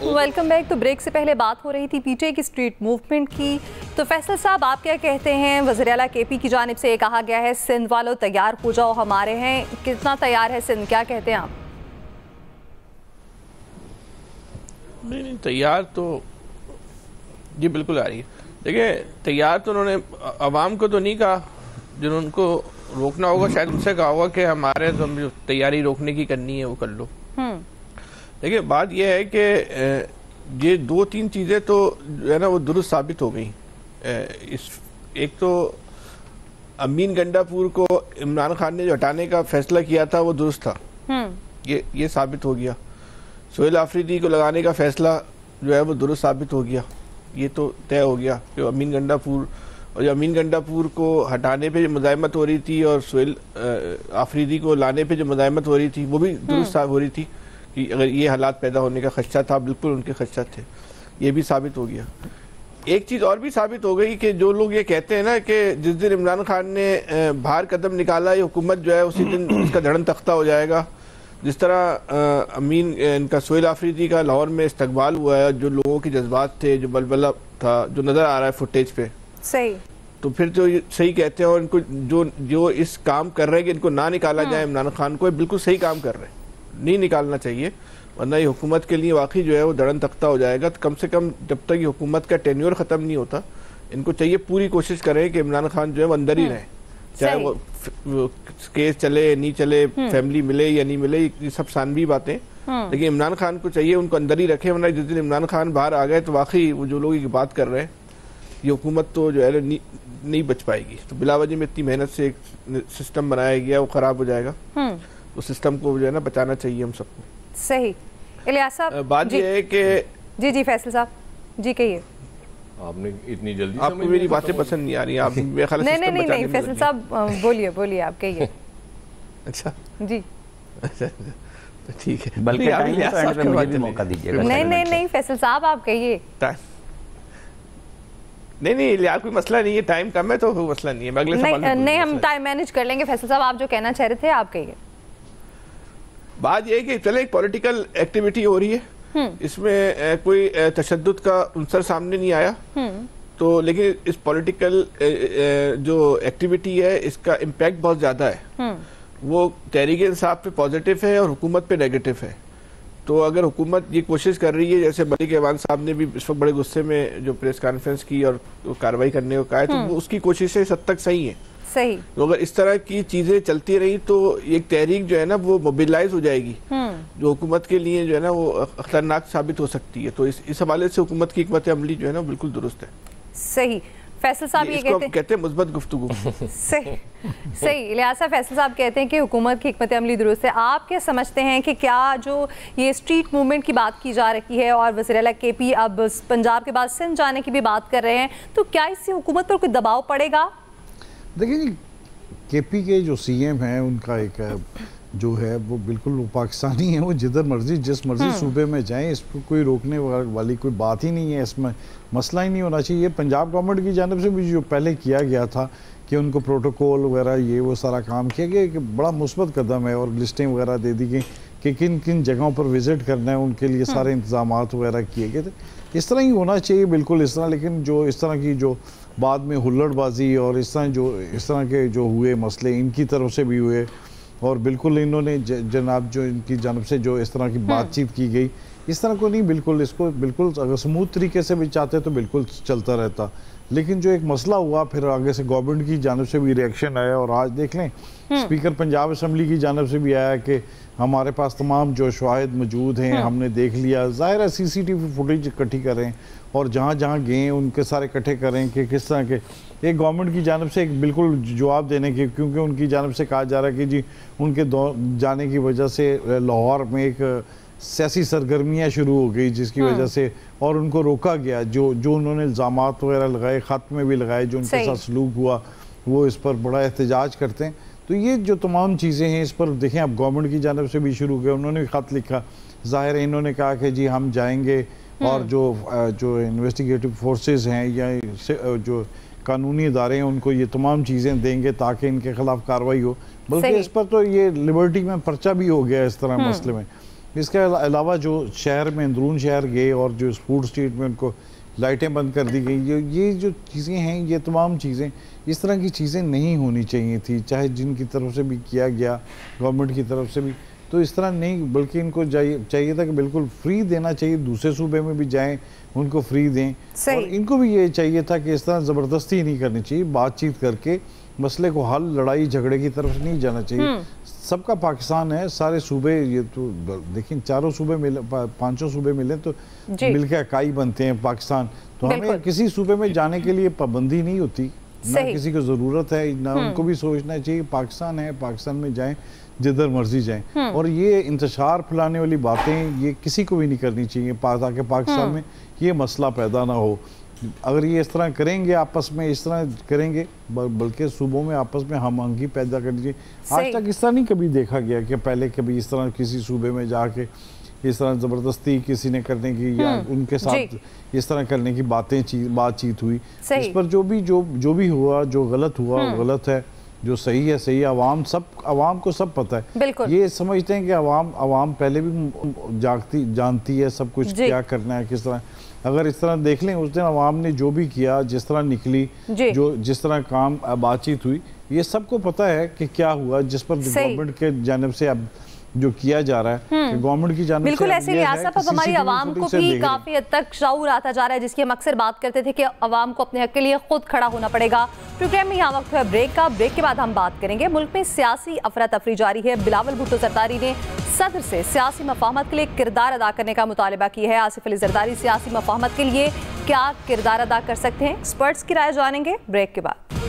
Welcome back. तो break से पहले बात हो रही थी पीटीआई की स्ट्रीट मूवमेंट की। तो फैसल साहब, आप क्या कहते हैं? वज़ीर आला केपी की जानिब से ये कहा गया है सिंध वालों तैयार हो जाओ, हमारे हैं। कितना तैयार है सिंध, क्या कहते हैं आप? नहीं, तैयार तो जी बिल्कुल आ रही है। देखिए, तैयार तो उन्होंने अवाम को तो नहीं कहा, जिन्होंने उनको रोकना होगा शायद उनसे कहा होगा कि हमारे तो जो तैयारी रोकने की करनी है वो कर लो। देखिए, बात यह है कि ये दो तीन चीज़ें तो जो है ना वो दुरुस्त साबित हो गई। एक तो अमीन गंडापुर को इमरान खान ने जो हटाने का फैसला किया था वो दुरुस्त था, ये साबित हो गया। सोहेल आफरीदी को लगाने का फैसला जो है वो दुरुस्त साबित हो गया, ये तो तय हो गया कि अमीन गंडापुर, और जो अमीन गंडापुर को हटाने पे जो मुज़ाहमत हो रही थी और सोहेल आफरीदी को लाने पे जो मुज़ाहमत हो रही थी वो भी दुरुस्त हो रही थी कि अगर ये हालात पैदा होने का खदशा था, बिल्कुल उनके खदशा थे, ये भी साबित हो गया। एक चीज़ और भी साबित हो गई कि जो लोग ये कहते हैं ना कि जिस दिन इमरान खान ने बाहर कदम निकाला ये हुकूमत जो है उसी दिन इसका धड़न तख्ता हो जाएगा। जिस तरह अमीन इनका सोहेल आफरीदी का लाहौर में इस्तकबाल हुआ है, जो लोगों के जज्बात थे, जो बलबला था, जो नज़र आ रहा है फुटेज पे, सही, तो फिर तो ये सही कहते हैं। और इनको जो इस काम कर रहे हैं कि इनको ना निकाला जाए इमरान खान को, बिल्कुल सही काम कर रहे हैं, नहीं निकालना चाहिए, वरना ये हुकूमत के लिए वाकई जो है वो धड़न तख्ता हो जाएगा। तो कम से कम जब तक ये हुकूमत का टेन्योर ख़त्म नहीं होता, इनको चाहिए पूरी कोशिश करें कि इमरान खान जो है वो अंदर ही रहे, चाहे वो केस चले नहीं चले, फैमिली मिले या नहीं मिले, ये सब सानवी बातें, लेकिन इमरान खान को चाहिए उनको अंदर ही रखे, वरना जिस दिन इमरान खान बाहर आ गए तो वाकई वो जो लोग ये बात कर रहे हैं ये हुकूमत तो जो है नहीं बच पाएगी। तो बिलावजह में इतनी मेहनत से एक सिस्टम बनाया गया वो ख़राब हो जाएगा। उस सिस्टम को जो है ना बचाना चाहिए हम सबको। सही। इलियास साहब, बात ये है कि जी फैसल साहब जी कहिए। आपने इतनी जल्दी आपको मेरी बातें पसंद नहीं आ रही, आप मेरे ख्याल से नहीं फैसल साहब बोलिए आप कहिए। अच्छा जी, अच्छा ठीक है, बल्कि मुझे भी मौका दीजिएगा। नहीं फैसल साहब आप कहिए। नहीं इलियास, कोई मसला नहीं है, टाइम कम है तो कोई मसला नहीं है, मैं अगले सवाल नहीं हम टाइम मैनेज कर लेंगे। फैसल साहब, आप जो कहना चाह रहे थे आप कहिए। बात यह है कि चले एक पॉलिटिकल एक्टिविटी हो रही है, इसमें कोई तशद्दुद का उनसर सामने नहीं आया, तो लेकिन इस पॉलिटिकल जो एक्टिविटी है इसका इम्पैक्ट बहुत ज़्यादा है। वो तहरीक इंसाफ पे पॉजिटिव है और हुकूमत पे नेगेटिव है। तो अगर हुकूमत ये कोशिश कर रही है, जैसे मलिक एवान साहब ने भी इस वक्त बड़े गुस्से में जो प्रेस कॉन्फ्रेंस की और कार्रवाई करने को कहा है, तो वो उसकी कोशिशें हद तक सही है। सही। तो अगर इस तरह की चीजें चलती रही तो एक तहरीक जो है ना वो मोबिलाइज हो जाएगी, जो हुकूमत के लिए जो है ना वो खतरनाक साबित हो सकती है। तो इस हवाले से हुकूमत की हिकमत अमली जो है ना बिल्कुल दुरुस्त है। सही। फैसल साहब ये कहते हैं मुस्बत गुफ्तगू। सही। लिहाजा फैसल साहब कहते हैं कि हुकूमत की हिकमत अमली दुरुस्त है। आप क्या समझते हैं कि क्या जो ये स्ट्रीट मूवमेंट की बात की जा रही है और वज़ीर आला केपी अब पंजाब के बाद सिंध जाने की भी बात कर रहे हैं, तो क्या इससे हुकूमत पर कोई दबाव पड़ेगा? देखिए जी, केपी के जो सीएम हैं उनका एक जो है वो बिल्कुल वो पाकिस्तानी है, वो जिधर मर्जी जिस मर्जी सूबे में जाएं, इस पर कोई रोकने वाली कोई बात ही नहीं है, इसमें मसला ही नहीं होना चाहिए। पंजाब गवर्नमेंट की जानिब से भी जो पहले किया गया था कि उनको प्रोटोकॉल वगैरह ये वो सारा काम किया गया, कि बड़ा मुस्बत कदम है, और लिस्टें वगैरह दे दी गई कि किन किन जगहों पर विज़िट करना है, उनके लिए सारे इंतजाम वगैरह किए गए थे। इस तरह ही होना चाहिए बिल्कुल इस तरह। लेकिन जो इस तरह की जो बाद में हुल्लड़बाजी और इस तरह के जो हुए मसले इनकी तरफ से भी हुए, और बिल्कुल इन्होंने जनाब जो इनकी जानब से जो इस तरह की बातचीत की गई, इस तरह को नहीं, बिल्कुल इसको बिल्कुल अगर स्मूथ तरीके से भी चाहते तो बिल्कुल चलता रहता। लेकिन जो एक मसला हुआ, फिर आगे से गवर्नमेंट की जानब से भी रिएक्शन आया, और आज देख लें स्पीकर पंजाब असम्बली की जानब से भी आया कि हमारे पास तमाम जो शवाहिद मौजूद हैं, हमने देख लिया। ज़ाहिर है CCTV फुटेज इकट्ठी करें और जहाँ जहाँ गए उनके सारे इकट्ठे करें कि किस तरह के एक गवर्नमेंट की जानब से एक बिल्कुल जवाब देने के, क्योंकि उनकी जानब से कहा जा रहा है कि जी उनके जाने की वजह से लाहौर में एक सियासी सरगर्मियाँ शुरू हो गई, जिसकी वजह से और उनको रोका गया। जो उन्होंने इल्ज़ामात वगैरह लगाए, ख़त में भी लगाए, जो उनके साथ सलूक हुआ, वो इस पर बड़ा एहतजाज करते हैं। तो ये जो तमाम चीज़ें हैं इस पर देखें, अब गवर्नमेंट की जानब से भी शुरू किया, उन्होंने भी ख़त लिखा। ज़ाहिर है इन्होंने कहा कि जी हम जाएंगे और जो इन्वेस्टिगेटिव फोर्सेस हैं या जो कानूनी इदारे हैं उनको ये तमाम चीज़ें देंगे ताकि इनके खिलाफ कार्रवाई हो। बल्कि इस पर तो ये लिबर्टी में पर्चा भी हो गया इस तरह मसले में। इसके अलावा जो शहर में अंदरून शहर गए और जो फूड स्ट्रीट में उनको लाइटें बंद कर दी गई, ये जो चीज़ें हैं, ये तमाम चीज़ें इस तरह की चीज़ें नहीं होनी चाहिए थी, चाहे जिनकी तरफ से भी किया गया, गवर्नमेंट की तरफ से भी, तो इस तरह नहीं, बल्कि इनको चाहिए था कि बिल्कुल फ्री देना चाहिए, दूसरे सूबे में भी जाएं उनको फ्री दें, और इनको भी ये चाहिए था कि इस तरह ज़बरदस्ती नहीं करनी चाहिए, बातचीत करके मसले को हल, लड़ाई झगड़े की तरफ नहीं जाना चाहिए। सबका पाकिस्तान है, सारे सूबे, ये तो देखिए चारों सूबे मिले, 5 सूबे मिले तो मिलकर इकाई बनते हैं पाकिस्तान, तो हमें किसी सूबे में जाने के लिए पाबंदी नहीं होती, ना किसी को ज़रूरत है, ना उनको भी सोचना चाहिए पाकिस्तान है, पाकिस्तान में जाएं, जिधर मर्जी जाएं। और ये इंतशार फैलाने वाली बातें ये किसी को भी नहीं करनी चाहिए, ताकि पाकिस्तान में ये मसला पैदा ना हो। अगर ये इस तरह करेंगे, आपस में इस तरह करेंगे, बल्कि सूबों में आपस में हम आहंगी पैदा करनी चाहिए। आज तक इस तरह नहीं कभी देखा गया कि पहले कभी इस तरह किसी सूबे में जाके इस तरह ज़बरदस्ती किसी ने करने की या उनके साथ इस तरह करने की बातचीत हुई। इस पर जो भी हुआ, जो गलत हुआ वो गलत है, जो सही है सही है। अवाम को सब पता है, ये समझते हैं कि अवाम पहले भी जानती है सब कुछ, क्या करना है किस तरह। अगर इस तरह देख लें, उस दिन अवाम ने जो भी किया, जिस तरह निकली, जिस तरह काम बातचीत हुई, ये सबको पता है कि क्या हुआ, जिस पर गवर्नमेंट के जानिब से अब जो किया जा रहा है, गवर्नमेंट की जानिब से। बिल्कुल ऐसे लिहाज से अब हमारी आवाम को भी काफी हद तक शऊर आता जा रहा है, जिसकी हम अक्सर बात करते थे कि आवाम को अपने हक के लिए खुद खड़ा होना पड़ेगा। प्रोग्राम में यहाँ वक्त है ब्रेक का, ब्रेक के बाद हम बात करेंगे मुल्क में सियासी अफरा तफरी जारी है। बिलावल भुट्टो जरदारी ने सदर से सियासी मफाहमत के लिए किरदार अदा करने का मुतालबा किया है। आसिफ अली जरदारी सियासी मफाहमत के लिए क्या किरदार अदा कर सकते हैं, एक्सपर्ट्स की राय जानेंगे ब्रेक के बाद।